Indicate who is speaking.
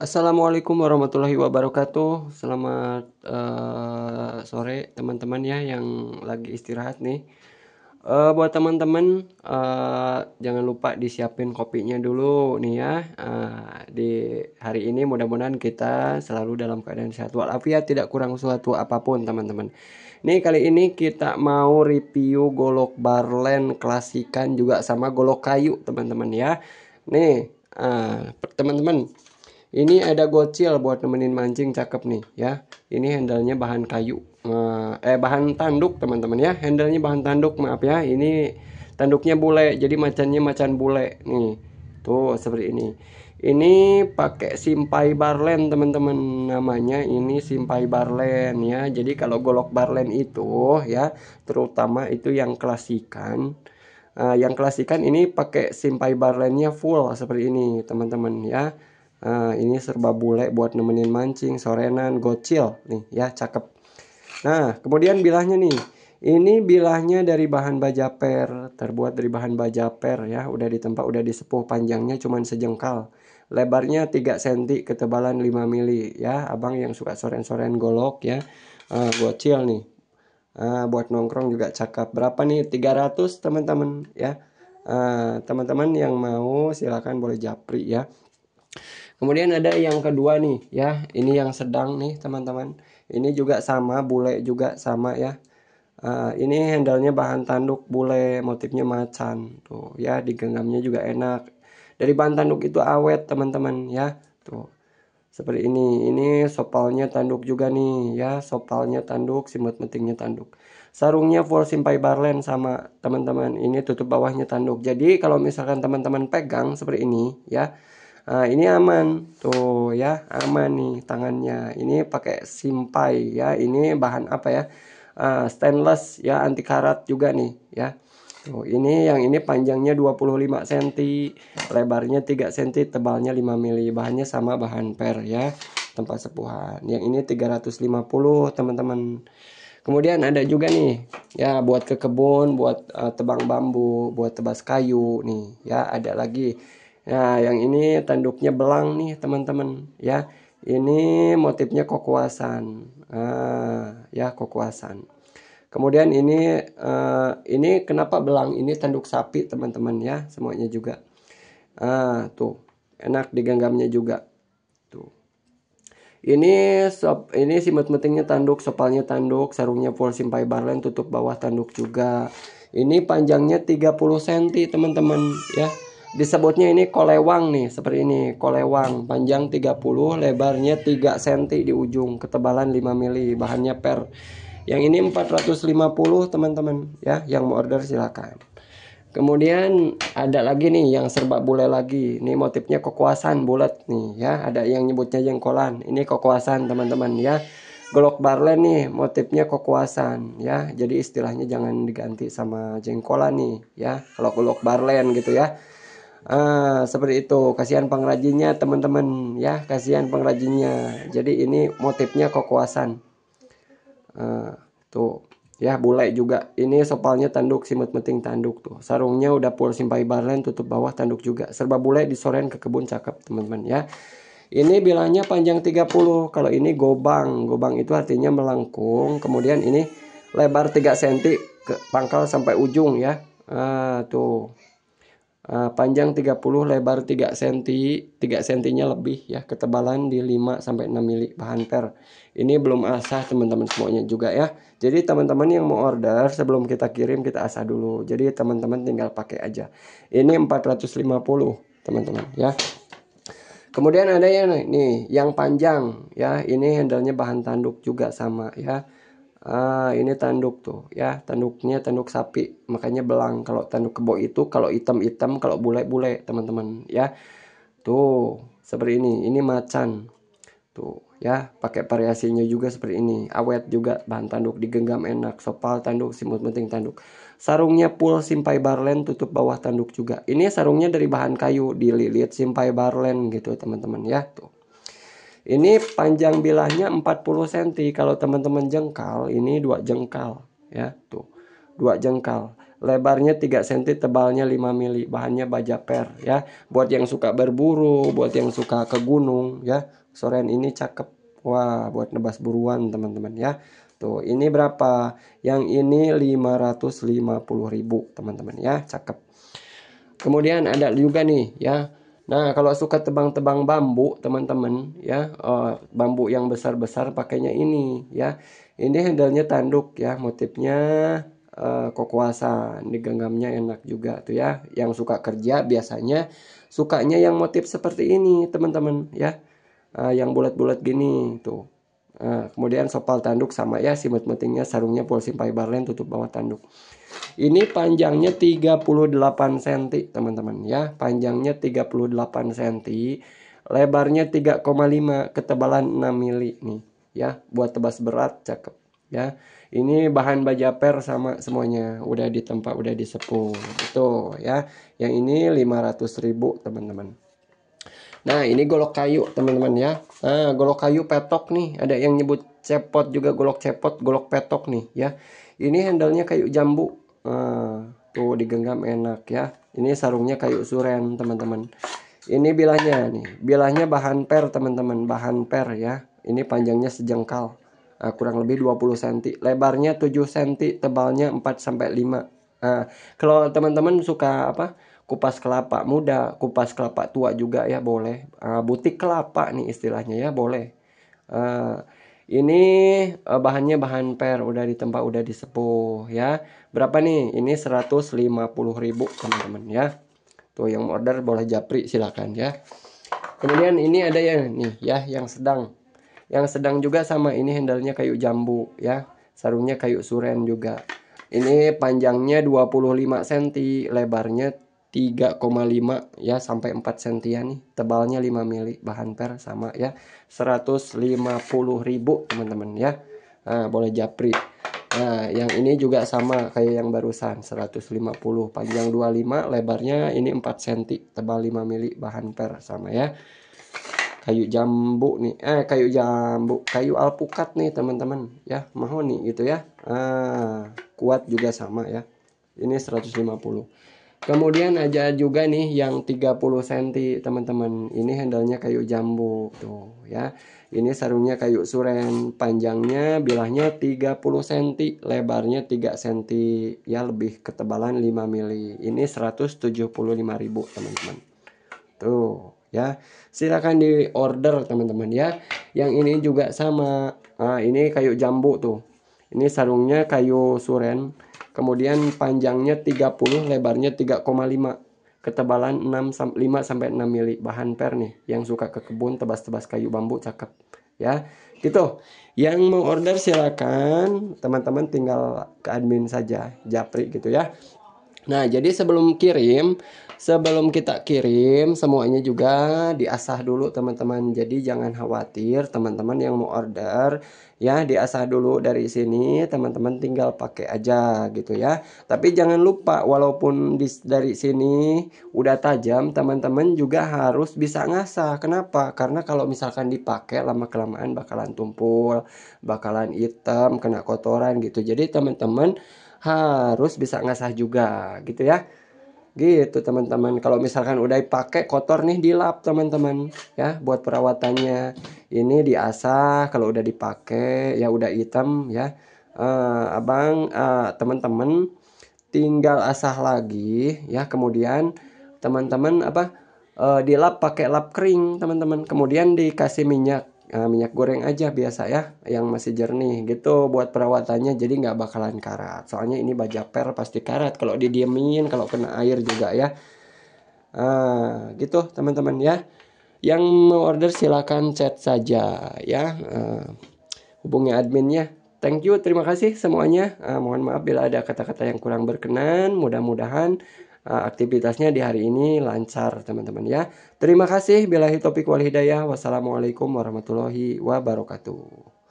Speaker 1: Assalamualaikum warahmatullahi wabarakatuh. Selamat sore teman-teman ya yang lagi istirahat nih. Buat teman-teman jangan lupa disiapin kopinya dulu nih ya. Di hari ini mudah-mudahan kita selalu dalam keadaan sehat walafiat, tidak kurang suatu apapun teman-teman. Nih kali ini kita mau review golok Barlen klasikan juga sama golok kayu teman-teman ya. Nih teman-teman, ini ada gocil buat nemenin mancing, cakep nih ya. Ini handlenya bahan kayu. Bahan tanduk teman-teman ya. Handlenya bahan tanduk, maaf ya. Ini tanduknya bule, jadi macannya macan bule nih. Tuh seperti ini. Ini pakai Simpai Barlen teman-teman, namanya ini Simpai Barlen ya. Jadi kalau golok Barlen itu ya, terutama itu yang klasikan. Yang klasikan ini pakai Simpai Barlennya full seperti ini teman-teman ya. Ini serba bule buat nemenin mancing, sorenan, gocil nih ya, cakep. Nah, kemudian bilahnya nih. Ini bilahnya dari bahan bajaper, terbuat dari bahan bajaper ya, udah ditempa, udah disepuh, panjangnya cuman sejengkal. Lebarnya 3 cm, ketebalan 5 mili ya. Abang yang suka soren-soren golok ya. Gocil nih. Buat nongkrong juga cakep. Berapa nih? 300 teman-teman ya. Teman-teman yang mau silakan boleh japri ya. Kemudian ada yang kedua nih ya, ini yang sedang nih teman-teman. Ini juga sama, bule juga sama ya. Ini handlenya bahan tanduk bule, motifnya macan tuh ya, digenggamnya juga enak. Dari bahan tanduk itu awet teman-teman ya. Tuh seperti ini. Ini sopalnya tanduk juga nih ya, sopalnya tanduk, simut metingnya tanduk. Sarungnya full Simpai Barlen sama teman-teman. Ini tutup bawahnya tanduk. Jadi kalau misalkan teman-teman pegang seperti ini ya, ini aman tuh ya, aman nih tangannya. Ini pakai Simpai ya. Ini bahan apa ya? Stainless ya, anti karat juga nih ya. Tuh, ini yang ini panjangnya 25 cm, lebarnya 3 cm, tebalnya 5 mili. Bahannya sama bahan per ya, tempat sepuhan. Yang ini 350 teman-teman. Kemudian ada juga nih ya, buat ke kebun, buat tebang bambu, buat tebas kayu nih ya, ada lagi. Nah, yang ini tanduknya belang nih teman-teman ya. Ini motifnya kokoasan. Ya, kokoasan. Kemudian ini kenapa belang? Ini tanduk sapi teman-teman ya, semuanya juga. Tuh, enak digenggamnya juga. Tuh. Ini simut metingnya tanduk, sopalnya tanduk, sarungnya full Simpai Barlen, tutup bawah tanduk juga. Ini panjangnya 30 cm teman-teman ya. Disebutnya ini kolewang nih, seperti ini, kolewang, panjang 30, lebarnya 3 cm di ujung, ketebalan 5 mili, bahannya per. Yang ini 450 teman-teman ya, yang mau order silakan. Kemudian ada lagi nih yang serba bule lagi. Ini motifnya kokoasan bulat nih ya, ada yang nyebutnya jengkolan. Ini kokoasan teman-teman ya. Golok Barlen nih motifnya kokoasan ya. Jadi istilahnya jangan diganti sama jengkolan nih ya, kalau golok Barlen gitu ya. Seperti itu. Kasihan pengrajinnya teman-teman ya, kasihan pengrajinnya. Jadi ini motifnya kokoasan. Tuh ya, bule juga. Ini sopalnya tanduk, simut meting tanduk tuh. Sarungnya udah full Simpai Barlen, tutup bawah tanduk juga. Serba bule, disoren ke kebun, cakep teman-teman ya. Ini bilangnya panjang 30. Kalau ini gobang. Gobang itu artinya melengkung. Kemudian ini lebar 3 cm ke pangkal sampai ujung ya. Tuh. Panjang 30, lebar 3 cm, 3 cm-nya lebih ya, ketebalan di 5 sampai 6 mili, bahan per. Ini belum asah teman-teman semuanya juga ya. Jadi teman-teman yang mau order, sebelum kita kirim kita asah dulu. Jadi teman-teman tinggal pakai aja. Ini 450 teman-teman ya. Kemudian ada yang nih, yang panjang ya. Ini handlenya bahan tanduk juga sama ya. Ini tanduk tuh ya, tanduknya tanduk sapi, makanya belang. Kalau tanduk kebo itu kalau hitam-hitam, kalau bule-bule teman-teman ya. Tuh seperti ini macan tuh ya, pakai variasinya juga seperti ini, awet juga, bahan tanduk, digenggam enak, sopal tanduk, simut meting tanduk. Sarungnya full Simpai Barlen, tutup bawah tanduk juga. Ini sarungnya dari bahan kayu, dililit Simpai Barlen gitu teman-teman ya. Tuh, ini panjang bilahnya 40 cm. Kalau teman-teman jengkal, ini 2 jengkal ya, tuh 2 jengkal. lebarnya 3 cm, tebalnya 5 mili, bahannya baja per ya. Buat yang suka berburu, buat yang suka ke gunung ya, soren ini cakep. Wah, buat nebas buruan teman-teman ya. Tuh, ini berapa? Yang ini 550.000 teman-teman ya, cakep. Kemudian ada juga nih ya. Nah, kalau suka tebang-tebang bambu teman-teman ya, bambu yang besar-besar pakainya ini ya. Ini handle-nya tanduk ya, motifnya kokoasan, digenggamnya enak juga tuh ya. Yang suka kerja biasanya sukanya yang motif seperti ini teman-teman ya, yang bulat-bulat gini tuh. Kemudian sopal tanduk sama ya, simut-metingnya sarungnya polsim fiberland tutup bawah tanduk. Ini panjangnya 38 cm teman-teman ya, panjangnya 38 cm, lebarnya 3,5, ketebalan 6 mili nih ya, buat tebas berat cakep ya. Ini bahan baja per sama semuanya, udah ditempa, udah disepuh itu ya. Yang ini 500.000 teman-teman. Nah, ini golok kayu teman-teman ya. Nah, golok kayu petok nih, ada yang nyebut cepot juga, golok cepot, golok petok nih ya. Ini handle-nya kayu jambu. Tuh digenggam enak ya. Ini sarungnya kayu suren teman-teman. Ini bilahnya nih, bilahnya bahan per teman-teman, bahan per ya. Ini panjangnya sejengkal, kurang lebih 20 cm, lebarnya 7 cm, tebalnya 4 sampai 5. Kalau teman-teman suka apa, kupas kelapa muda, kupas kelapa tua juga ya boleh. Butik kelapa nih istilahnya ya boleh. Ini bahannya bahan per, udah ditempa, udah disepuh ya. Berapa nih? Ini 150.000 teman-teman ya. Tuh yang order boleh japri silakan ya. Kemudian ini ada yang nih ya, yang sedang. Yang sedang juga sama, ini handle-nya kayu jambu ya. Sarungnya kayu suren juga. Ini panjangnya 25 cm, lebarnya 3,5 ya sampai 4 cm nih, tebalnya 5 mili, bahan per sama ya. 150.000 teman-teman ya. Boleh japri. Nah, yang ini juga sama kayak yang barusan, 150, panjang 25, lebarnya ini 4 cm, tebal 5 mili, bahan per sama ya. Kayu jambu nih, kayu jambu, kayu alpukat nih teman-teman ya, mahoni gitu ya. Kuat juga sama ya. Ini 150. Kemudian ada juga nih yang 30 cm teman-teman. Ini handle-nya kayu jambu tuh ya. Ini sarungnya kayu suren, panjangnya bilahnya 30 cm, lebarnya 3 cm ya, lebih ketebalan 5 mili. Ini 175.000 teman-teman. Tuh ya. Silakan di order teman-teman ya. Yang ini juga sama. Ini kayu jambu tuh. Ini sarungnya kayu suren. Kemudian panjangnya 30, lebarnya 3,5. Ketebalan 5 sampai 6 mili, bahan per nih. Yang suka ke kebun tebas-tebas kayu bambu cakep ya. Gitu. Yang mau order silakan teman-teman tinggal ke admin saja, japri gitu ya. Nah, jadi sebelum kita kirim semuanya juga diasah dulu teman-teman. Jadi jangan khawatir teman-teman yang mau order ya, diasah dulu dari sini, teman-teman tinggal pakai aja gitu ya. Tapi jangan lupa walaupun dari sini udah tajam, teman-teman juga harus bisa ngasah. Kenapa? Karena kalau misalkan dipakai lama-kelamaan bakalan tumpul, bakalan hitam, kena kotoran gitu. Jadi teman-teman harus bisa ngasah juga gitu ya. Gitu teman-teman. Kalau misalkan udah dipakai kotor nih, dilap teman-teman ya, buat perawatannya. Ini diasah, kalau udah dipakai ya udah hitam ya. Teman-teman tinggal asah lagi ya. Kemudian teman-teman dilap pakai lap kering teman-teman. Kemudian dikasih minyak goreng aja biasa ya, yang masih jernih gitu buat perawatannya, jadi nggak bakalan karat. Soalnya ini baja per pasti karat kalau didiemin, kalau kena air juga ya. Gitu teman-teman ya. Yang mau order silakan chat saja ya, hubungi adminnya. Thank you, terima kasih semuanya. Mohon maaf bila ada kata-kata yang kurang berkenan. Mudah-mudahan aktivitasnya di hari ini lancar teman-teman ya. Terima kasih. Billahi taufiq wal hidayah. Wassalamualaikum warahmatullahi wabarakatuh.